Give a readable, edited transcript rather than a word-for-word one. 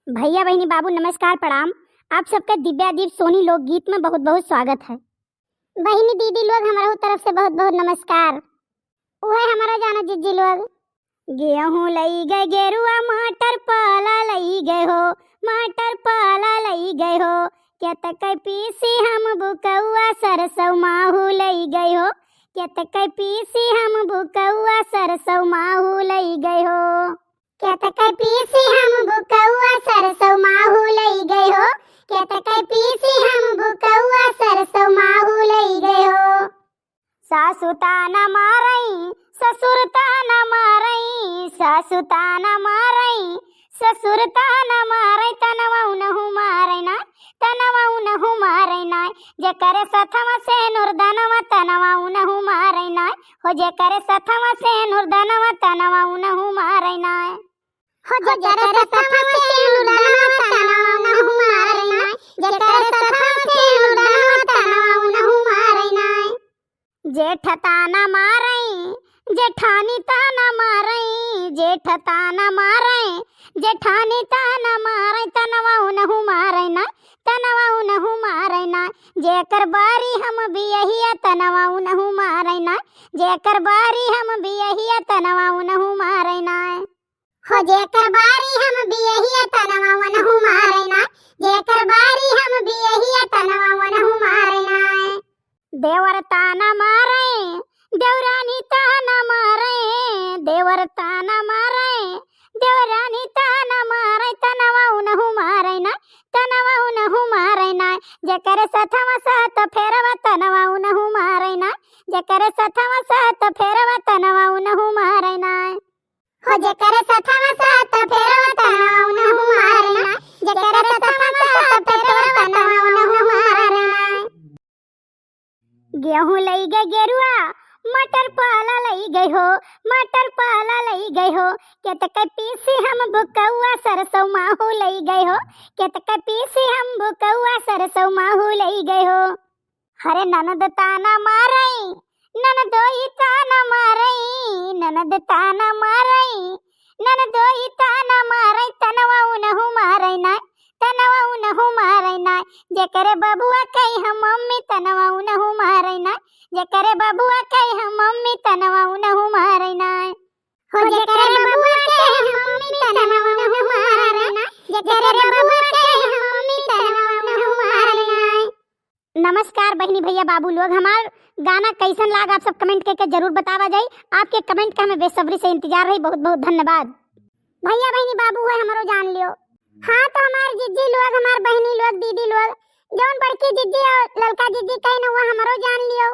भैया बहनी बाबू नमस्कार प्रणाम। आप सबका दिव्यादीप सोनी लोकगीत में बहुत बहुत स्वागत है। बहनी दीदी लोग हमारा तरफ से बहुत बहुत नमस्कार। वह हमारा जाना जीजी लोग गेहूं लई गए गेरुआ मटर पाला लई गए हो, मटर पाला लई गए हो, क्या तक पीसी हम बुकौआ सरसों माहू लई गए हो, क्या तक पीसी हम बुकौआ सरसों माहू लई गए हो, क्या तक पीसी हम बुकौआ सरसों माहू लई गए हो, क्या तक पीसी हम बुकौआ सरसों माहू लई गए हो। सासु ताना मारई ससुर ताना मारई, सासु ताना मारई ससुर ताना मारई, तनवा उनहु मारई ना, तनवा उनहु मारई ना, जे करे सथवा से नुरदनवा तनवा उनहु मारई ना, हो जे करे सथवा से नुरदनवा तनवा उनहु मारई ना, हो जे करे सथवा से नुरदनवा तनवा उनहु मारई ना, जे करे सथवा से नुरदनवा तनवा उनहु मारई ना। जेठ ताना मारई जेठानी ताना मारई, जेठ ताना मारई जेठानी ताना मारई, तनवा उनहु मारई ना, तनवा उनहु मारई ना, जेकर बारी हम बियहिया तनवा उनहु मारई ना, जेकर बारी हम बियहिया तनवा उनहु मारई ना, हो जेकर बारी हम बियहिया तनवा उनहु मारई ना, जेकर बारी हम बियहिया तनवा उनहु मारई ना। देवर ताना मारई देवरानी ताना मारई, देवर ताना मारई देवरानी ताना मारई, तनवा उनहु मारई ना, तनवा उनहु मारई ना, जेकर सथवा सात फेरवा तनवा उनहु मारई ना, जेकर सथवा सात फेरवा तनवा उनहु मारई ना, हो जेकर सथवा सात फेरवा तनवा उनहु मारई ना, जेकर सथवा सात फेरवा तनवा उनहु मारई ना। गेहूं लई गए गेरुआ मटर पाला लई गए हो, मटर पाला लई गए हो, क्या तक पीसी हम बुकौआ सरसों माहू लई गए हो, क्या तक पीसी हम बुकौआ सरसों माहू लई गए हो। हरे ननद ताना मारई ननदोई ताना मारई, ननद ताना मारई ननदोई ताना मारई, तनवा उनहु मारई ना, तनवा उनहु मारई ना, जेकर बबुआ कई हम मम्मी तनवा उनहु मारई ना, जेकर बबुआ कई हम मम्मी तनवा उनहु मारई ना, हो जेकर बबुआ कई हम मम्मी तनवा उनहु मारई ना, जेकर बबुआ कई हम मम्मी तनवा उनहु मारई ना। नमस्कार बहनी भैया बाबू लोग, हमार गाना कैसन लाग आप सब कमेंट करके जरूर बतावा जाई। आपके कमेंट का हमें बेसब्री से इंतजार रही। बहुत बहुत धन्यवाद। भैया बहनी बाबू है हमारो जान लियो। हाँ तो हमार जीजी लोग हमार बहनी लोग दीदी लोग जौन बड़की जीजी और लड़का जीजी कहीं न हुआ हमारो जान लियो।